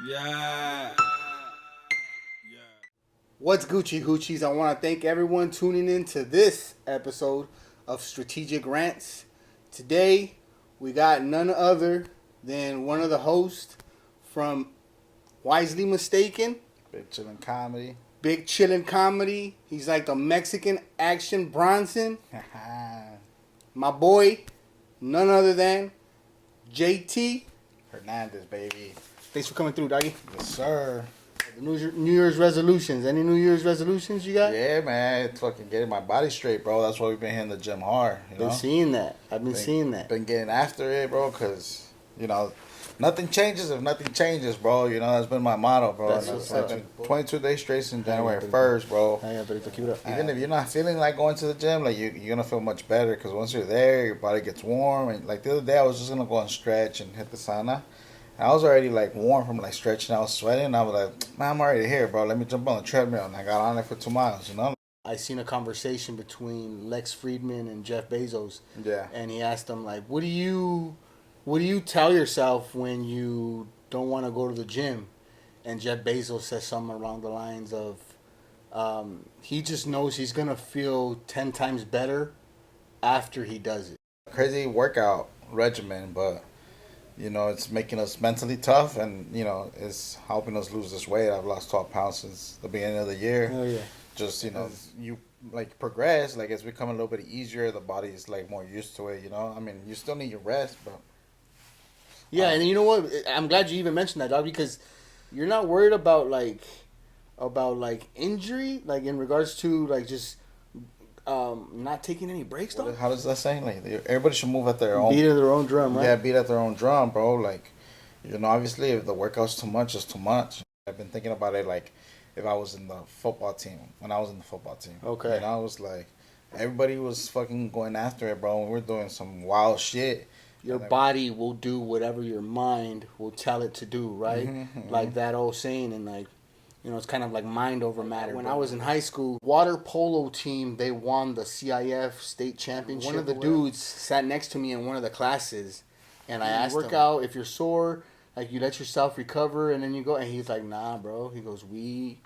Yeah. What's Gucci Hoochies? I want to thank everyone tuning in to this episode of Strategic Rants. Today, we got none other than one of the hosts from Wisely Mistaken. Big Chillin' Comedy. Big Chillin' Comedy. He's like the Mexican Action Bronson. My boy, none other than JT Hernandez, baby. Thanks for coming through, doggy. Yes, sir. The New Year's resolutions. Any New Year's resolutions you got? Yeah, man. It's fucking getting my body straight, bro. That's why we've been hitting the gym hard. Been seeing that. I've been seeing that. Been getting after it, bro, because, nothing changes if nothing changes, bro. That's been my motto, bro. That's what's up. 22 days straight since January 1st, bro. Keep it up. Even if you're not feeling like going to the gym, like, you're going to feel much better because once you're there, your body gets warm. And, like, the other day, I was just going to go and stretch and hit the sauna. I was already, like, warm from, like, stretching. I was sweating. I was like, man, I'm already here, bro. Let me jump on the treadmill. And I got on it for 2 miles, I seen a conversation between Lex Friedman and Jeff Bezos. Yeah. And he asked him, like, what do you tell yourself when you don't want to go to the gym? And Jeff Bezos says something along the lines of, he just knows he's going to feel 10 times better after he does it. Crazy workout regimen, but... it's making us mentally tough and, it's helping us lose this weight. I've lost 12 pounds since the beginning of the year. Oh, yeah. Just, you, like, progress. Like, it's becoming a little bit easier. The body's, like, more used to it, I mean, you still need your rest, but... Yeah, and you know what? I'm glad you even mentioned that, dog, because you're not worried about injury, like, in regards to, like, just... not taking any breaks, though. How does that say? Like, everybody should move at their own... Beat at their own drum, right? Yeah, beat at their own drum, bro. Like, obviously, if the workout's too much, it's too much. I've been thinking about it, like, if I was in the football team, when I was in the football team. Okay. I was like, everybody was fucking going after it, bro. And we were doing some wild shit. Your body will do whatever your mind will tell it to do, right? Mm-hmm. Like that old saying, and like, it's kind of like mind over matter. When I was in high school, water polo team, they won the CIF state championship. One of the dudes sat next to me in one of the classes, and I asked him, workout, if you're sore, like you let yourself recover, and then you go. And he's like, nah, bro. He goes, we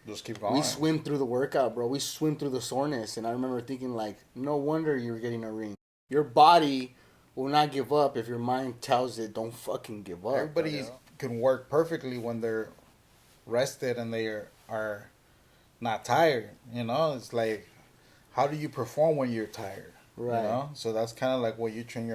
just keep going. We swim through the workout, bro. We swim through the soreness. And I remember thinking, like, no wonder you're getting a ring. Your body will not give up if your mind tells it, don't fucking give up. Everybody can work perfectly when they're rested and they are not tired. It's like, how do you perform when you're tired? Right. So that's kind of like what you train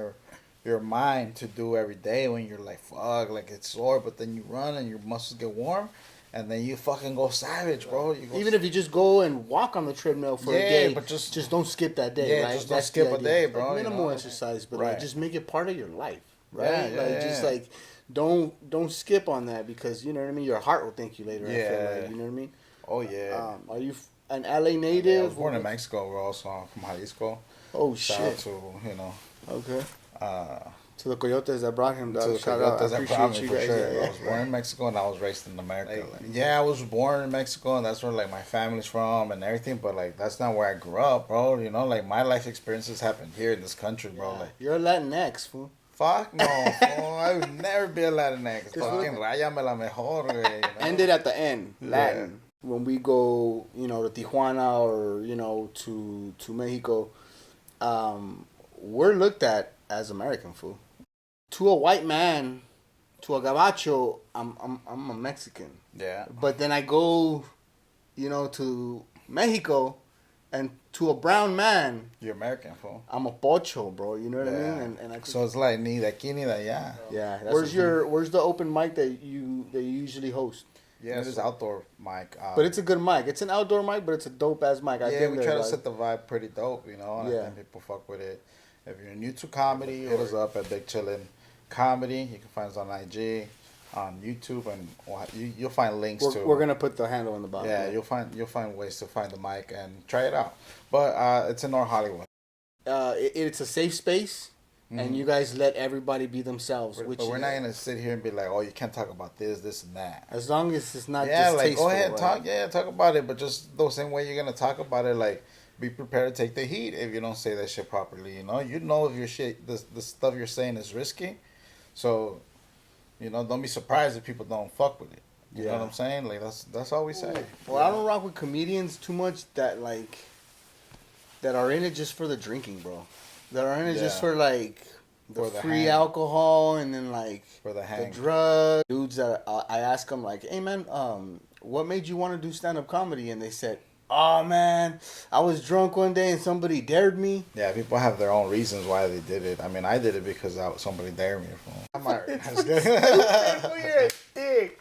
your mind to do every day when you're like, fuck, like it's sore, but then you run and your muscles get warm and then you fucking go savage, bro. Even if you just go and walk on the treadmill for a day, but just don't skip that day. Yeah, right? just don't skip a day, bro. Like minimal exercise, but like, just make it part of your life, right? Yeah, just like don't skip on that because you know what I mean. Your heart will thank you later. Yeah, I feel like, you know what I mean. Oh yeah. Are you an LA native? Yeah, I was born in Mexico, bro. Also I'm from Jalisco. Oh Shout shit. out to Okay. To the Coyotes that brought him, to dog. the Shout out. I Coyotes that brought me appreciate for you guys. sure. Yeah. I was born in Mexico and I was raised in America. I was born in Mexico and that's where like my family's from and everything. But like that's not where I grew up, bro. Like my life experiences happened here in this country, bro. Like you're a Latinx, fool. Fuck no, fool. I would never be a Latinx. Fucking rayame la mejor, güey. Ended at the end, Latin. Yeah. When we go, to Tijuana or to Mexico, we're looked at as American, fool. To a white man, to a gabacho, I'm a Mexican. Yeah. But then I go, to Mexico, and to a brown man, you're American, fool. I'm a pocho, bro. You know what I mean? And so it's like ni de aquí ni de allá. Yeah. Where's the open mic that you usually host? Yeah, it's outdoor mic. But it's a good mic. It's an outdoor mic, but it's a dope ass mic. Yeah, we try to set the vibe pretty dope, and I think people fuck with it. If you're new to comedy, hit us up at Big Chillin' Comedy. You can find us on IG, on YouTube, and you'll find links to. We're gonna put the handle in the bottom. Yeah, you'll find ways to find the mic and try it out. But it's in North Hollywood. It's a safe space. And you guys let everybody be themselves. But we're not going to sit here and be like, oh, you can't talk about this, and that. As long as it's not distasteful. Go ahead and talk. Yeah, talk about it. But just the same way you're going to talk about it, like, be prepared to take the heat if you don't say that shit properly, You know if your shit, the stuff you're saying is risky. So, You know, don't be surprised if people don't fuck with it. You know what I'm saying? Like that's all we say. Well, I don't rock with comedians too much that are in it just for the drinking, bro. That are in it just for the free alcohol and then for the drugs. Dudes that I ask them like, hey man, what made you want to do stand up comedy? And they said, oh man, I was drunk one day and somebody dared me. Yeah, people have their own reasons why they did it. I mean, I did it because somebody dared me. That's good. You're a dick.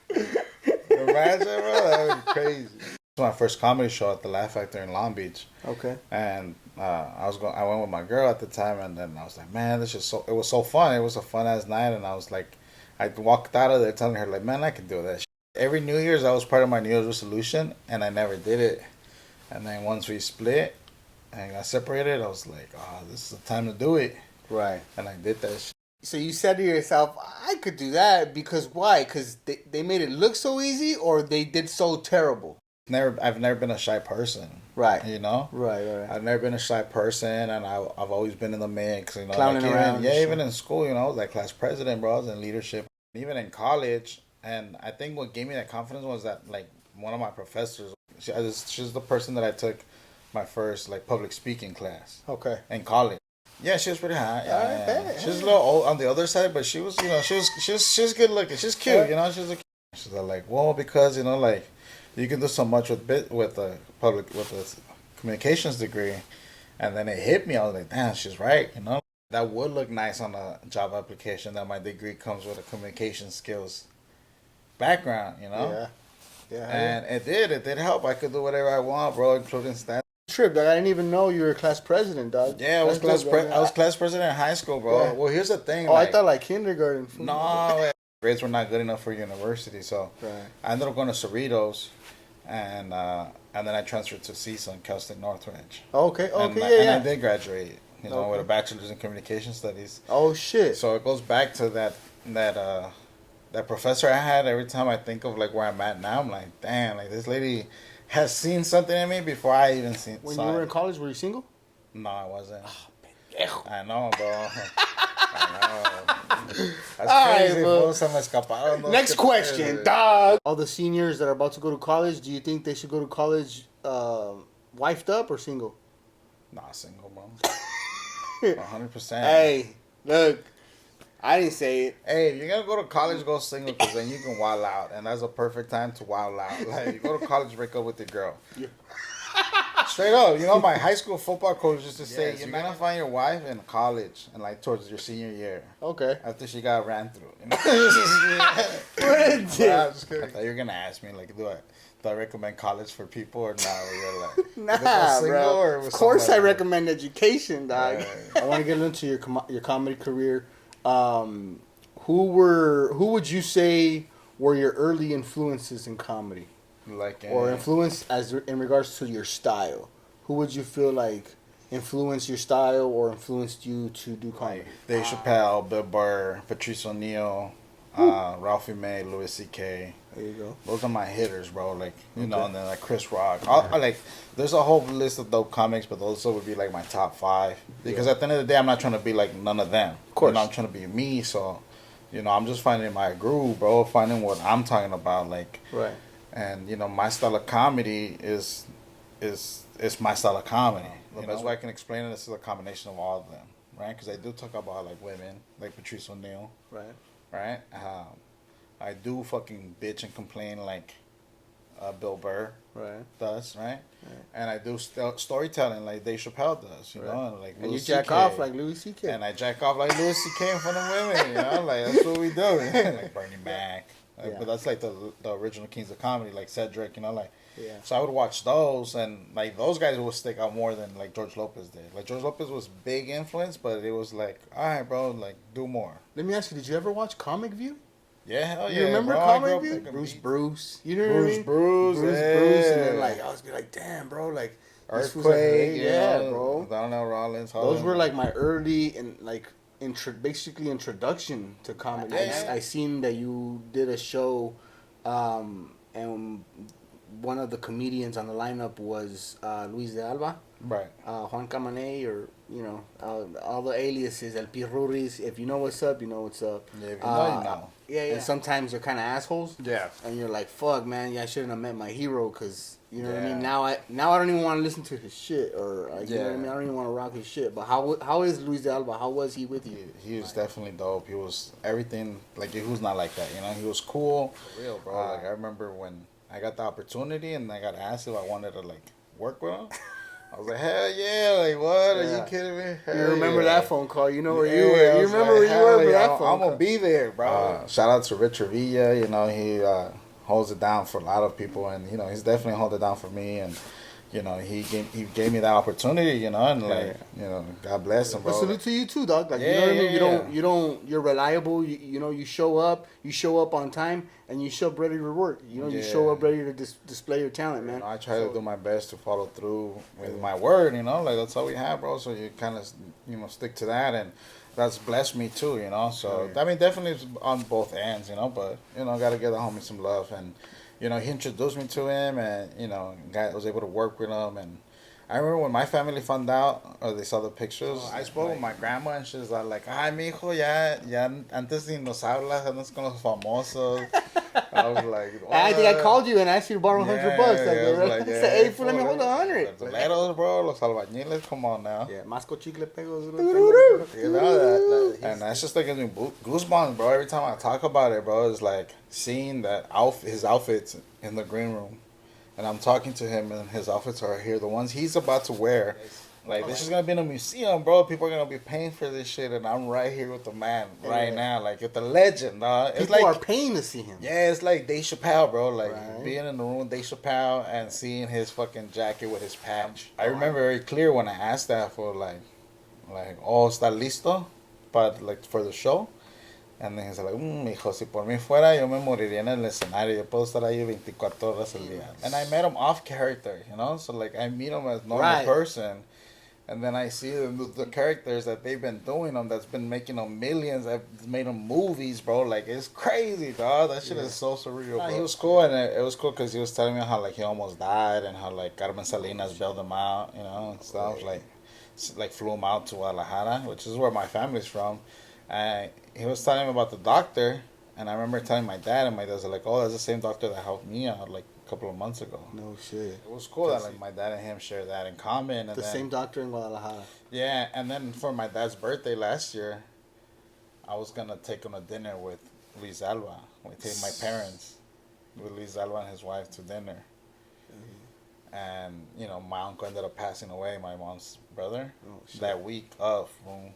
Imagine, bro, that would be crazy. It was my first comedy show at the Laugh Factory in Long Beach. Okay. And I went with my girl at the time, and then I was like, man, it was so fun. It was a fun ass night, and I was like, I walked out of there telling her like, man, I can do that shit. Every New Year's, that was part of my New Year's resolution, and I never did it. And then once we split and got separated, I was like, oh, this is the time to do it. Right. And I did that shit. So you said to yourself, I could do that because why? Because they made it look so easy, or they did so terrible? I've never been a shy person. Right. You know? Right. I've never been a shy person, and I've always been in the mix. You know, clowning around. Even in school, you know, I was like class president, bro. I was in leadership. Even in college, and I think what gave me that confidence was that, like, one of my professors, she's the person that I took my first, like, public speaking class. Okay. In college. Yeah, she was pretty hot. Yeah. She was a little old on the other side, but she was, you know, she was good looking. She's cute, you know. She's like, well, because, you know, like, you can do so much with a communications degree, and then it hit me. I was like, damn, she's right, you know. That would look nice on a job application that my degree comes with a communication skills background, you know. Yeah. And it did help. I could do whatever I want, bro, including stand. Trip, dog. I didn't even know you were a class president, dog. Yeah, I was class president in high school, bro. Yeah. Well, here's the thing. Oh, I thought like kindergarten. No, grades were not good enough for university, so I ended up going to Cerritos, and then I transferred to CSUN, Cal State Northridge. Okay, and I did graduate, you know, with a bachelor's in communication studies. Oh shit! So it goes back to that professor I had. Every time I think of like where I'm at now, I'm like, damn, like this lady has seen something in me before I even seen. When you were in college, were you single? No, I wasn't. Oh, I know, bro. That's crazy. Next question, dog. All the seniors that are about to go to college, do you think they should go to college wifed up or single? Nah, single, bro. 100%. Hey, look. I didn't say it. Hey, if you're going to go to college, go single, because then you can wild out. And that's a perfect time to wild out. Like, you go to college, break up with your girl. Yeah. Straight up. You know, my high school football coach used to say, you're going to find your wife in college and, like, towards your senior year. Okay. After she got ran through. You know? I thought you were going to ask me, like, do I recommend college for people or not? You're like, nah, bro. Of course I recommend education, dog. I want to get into your comedy career. Who would you say were your early influences in comedy? Or influence in regards to your style? Who would you feel like influenced your style or influenced you to do comedy? Dave Chappelle, Bill Burr, Patrice O'Neal, Ralphie May, Louis C.K. There you go. Those are my hitters, bro. Like, you know, and then like Chris Rock. There's a whole list of dope comics, but those would be like my top 5. Because at the end of the day, I'm not trying to be like none of them. Of course. You know, I'm trying to be me. So, you know, I'm just finding my groove, bro. Finding what I'm talking about, like. Right. And you know, my style of comedy is my style of comedy. You know, that's why I can explain it. This is a combination of all of them, right? Because I do talk about like women, like Patrice O'Neal. Right. I do fucking bitch and complain like Bill Burr does, right? And I do storytelling like Dave Chappelle does, you know? And you jack off like Louis C.K. And I jack off like Louis C.K. in front of women, you know? Like, that's what we do. Like Bernie Mac. But that's like the original kings of comedy, like Cedric, you know? Like, so I would watch those, and like those guys would stick out more than like George Lopez did. Like, George Lopez was big influence, but it was like, all right, bro, like, do more. Let me ask you, did you ever watch Comic View? Yeah, hell yeah. You remember Comic View? Bruce. You know what I mean? Bruce. And then like I was like, damn, bro, like Earthquake, bro. Donald Rollins. Those were like my early and like basically introduction to comedy. I seen that you did a show, and one of the comedians on the lineup was Luis de Alba. Right. Juan Camané, or, all the aliases, El Pirruris. If you know what's up, you know what's up. Yeah, if you know, you know. Yeah. And sometimes they're kind of assholes. Yeah. And you're like, fuck, man, I shouldn't have met my hero, because, you know what I mean? Yeah. Now I don't even want to listen to his shit, or, you know what I mean? I don't even want to rock his shit. But how is Luis de Alba? How was he with you? He was definitely dope. He was everything, like, who's not like that, He was cool. For real, bro. Like, I remember when I got the opportunity and I got asked if I wanted to, like, work with him. I was like, hell yeah, like, what? Are you kidding me? Hell you remember that phone call? You know where you were. You remember where you were for that phone call. I'm going to be there, bro. Shout out to Rich Revilla, he holds it down for a lot of people, and, he's definitely holding it down for me, and, he gave me that opportunity, and, like, God bless him, bro. But salute to you too, dog. Like, you know what I mean? You're reliable, you show up on time, and you show up ready to work. You show up ready to display your talent, man. I try to do my best to follow through with my word, like, that's all we have, bro. So you kind of, stick to that, and that's blessed me too, So, I mean, definitely it's on both ends, but, got to give the homie some love, and, he introduced me to him, and, I was able to work with him, and I remember when my family found out, or they saw the pictures, I spoke with my grandma, and she was like, ay, mijo, ya antes ni nos hablas, andas con los famosos. I was like, what? I think I called you and asked you to borrow $100. Like, hey, fool, let me hold 100. Los toleros, bro, los albañiles, come on now. Yeah, Masco Chicle Pegos. And that's just like gives me goosebumps, bro. Every time I talk about it, bro, it's like seeing his outfits in the green room. And I'm talking to him, and his outfits are here, the ones he's about to wear. Like, this is going to be in a museum, bro. People are going to be paying for this shit, and I'm right here with the man right now. Like, with the legend, dog. People are paying to see him. Yeah, it's like Dave Chappelle, bro. Like, being in the room with Dave Chappelle and seeing his fucking jacket with his patch. I remember very clear when I asked that for, like, oh, ¿está listo? But, like, for the show. And then he's like, mijo, si por mí fuera, yo me moriría en el escenario. Yo puedo estar ahí 24 horas al día. And I met him off character, So, like, I meet him as a normal person. And then I see the characters that they've been doing them, that's been making them millions. I've made them movies, bro. Like, it's crazy, dog. That shit is so surreal, bro. He was cool, and it was cool because he was telling me how, like, he almost died, and how, like, Carmen Salinas bailed him out, and stuff. Like, flew him out to Guadalajara, which is where my family's from. And he was telling me about the doctor, and I remember telling my dad, and my dad's like, oh, that's the same doctor that helped me out, like, a couple of months ago. No shit. It was cool that, like, my dad and him share that in common. And the same doctor in Guadalajara. Yeah, and then for my dad's birthday last year, I was going to take him to dinner with Luis Alba. We take my parents with Luis Alba and his wife to dinner. Mm-hmm. And, my uncle ended up passing away, my mom's brother, that week of.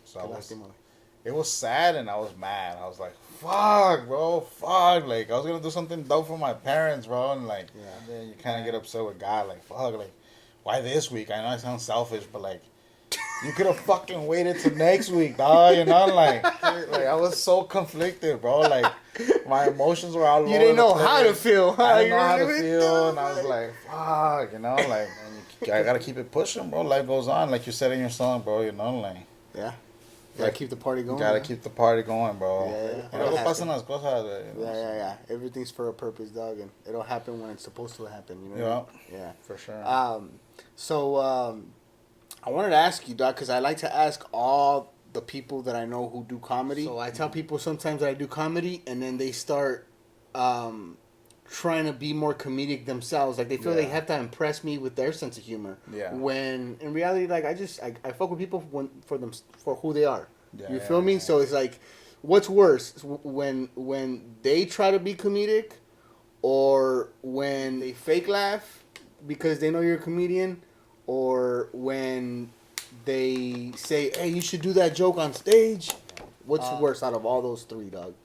So it was sad, and I was mad. I was like, fuck, bro, fuck. Like, I was going to do something dope for my parents, bro. And, like, then you kind of get upset with God. Like, fuck, like, why this week? I know I sound selfish, but, like, you could have fucking waited till next week, dog. Like, I was so conflicted, bro. Like, my emotions were all over. You didn't know how to feel, huh? I didn't know how to feel, and I was like, fuck, like, I got to keep it pushing, bro. Life goes on, like you said in your song, bro, like. Yeah. Gotta keep the party going. Gotta keep the party going, bro. Yeah. Everything's for a purpose, dog, and it'll happen when it's supposed to happen. You know. Yeah. What I mean? Yeah. For sure. I wanted to ask you, dog, because I like to ask all the people that I know who do comedy. So I tell people sometimes that I do comedy, and then they start trying to be more comedic themselves. Like, they feel they have to impress me with their sense of humor. Yeah. When in reality, like, I fuck with people for who they are. Yeah, you feel me? Yeah. So it's like, what's worse, when they try to be comedic, or when they fake laugh because they know you're a comedian, or when they say, hey, you should do that joke on stage? What's worse out of all those three, dog?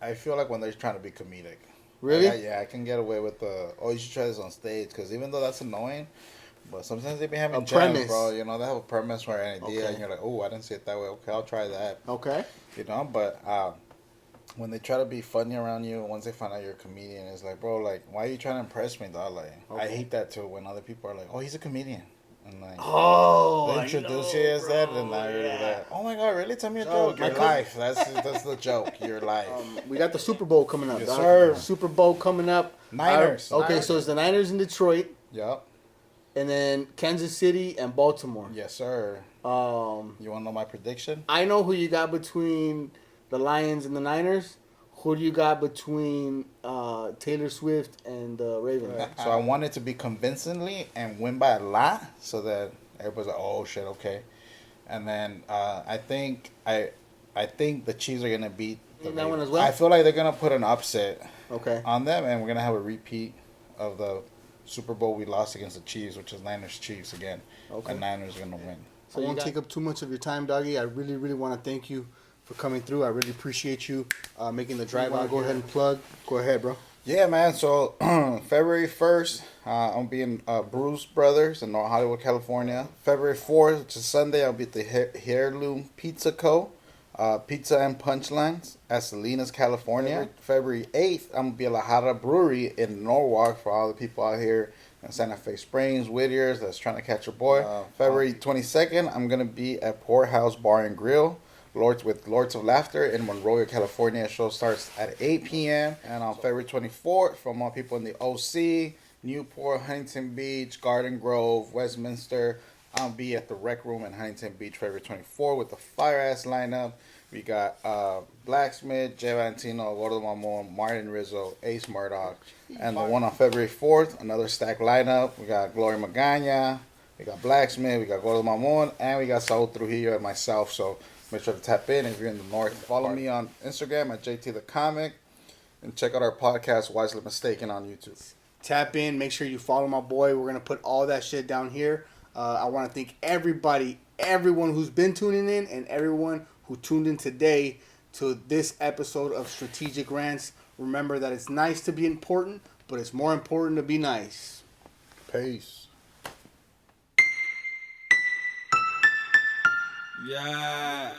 I feel like when they're trying to be comedic. Really? Yeah, I can get away with you should try this on stage, because even though that's annoying, but sometimes they be having gems, bro. They have a premise or an idea, and you're like, oh, I didn't see it that way. Okay, I'll try that. Okay. But when they try to be funny around you, once they find out you're a comedian, it's like, bro, like, why are you trying to impress me, dog? Like, I hate that too, when other people are like, oh, he's a comedian. And like, Oh, they introduce you as that, and now you're like, oh my god, really? Tell me a joke. Your life. That's the joke. Your life. We got the Super Bowl coming up. Yes, sir. Super Bowl coming up. Niners. Okay, so it's the Niners in Detroit. Yep. And then Kansas City and Baltimore. Yes, sir. You want to know my prediction? I know who you got between the Lions and the Niners. Who do you got between Taylor Swift and the Ravens? So I want it to be convincingly and win by a lot, so that everybody's like, "Oh shit, okay." And then I think the Chiefs are gonna beat that one as well. I feel like they're gonna put an upset on them, and we're gonna have a repeat of the Super Bowl we lost against the Chiefs, which is Niners Chiefs again. Okay. And Niners are gonna win. So I won't take up too much of your time, Doggy. I really, really want to thank you for coming through. I really appreciate you making the drive out. Go ahead and plug. Go ahead, bro. Yeah, man. So February 1st, I'll be in Bruce Brothers in North Hollywood, California. February 4th, which is Sunday, I'll be at the Heirloom Pizza Co. Pizza and Punchlines at Salinas, California. February 8th, I'm going to be at La Jarra Brewery in Norwalk for all the people out here in Santa Fe Springs, Whittier's that's trying to catch a boy. February 22nd, I'm going to be at Poorhouse Bar and Grill. Lords of Laughter in Monrovia, California. The show starts at 8 p.m. And on February 24th, from all people in the OC, Newport, Huntington Beach, Garden Grove, Westminster, I'll be at the Rec Room in Huntington Beach February 24th with the fire-ass lineup. We got Blacksmith, Jay Valentino, Gordo Mamon, Martin Rizzo, Ace Murdoch. And the one on February 4th, another stacked lineup. We got Gloria Magana, we got Blacksmith, we got Gordo Mamon, and we got Saul Trujillo and myself. So make sure to tap in if you're in the north. Follow me on Instagram at JT the Comic, and check out our podcast Wisely Mistaken on YouTube. Tap in. Make sure you follow my boy. We're gonna put all that shit down here. I want to thank everyone who's been tuning in, and everyone who tuned in today to this episode of Strategic Rants. Remember that it's nice to be important, but it's more important to be nice. Peace. Yeah.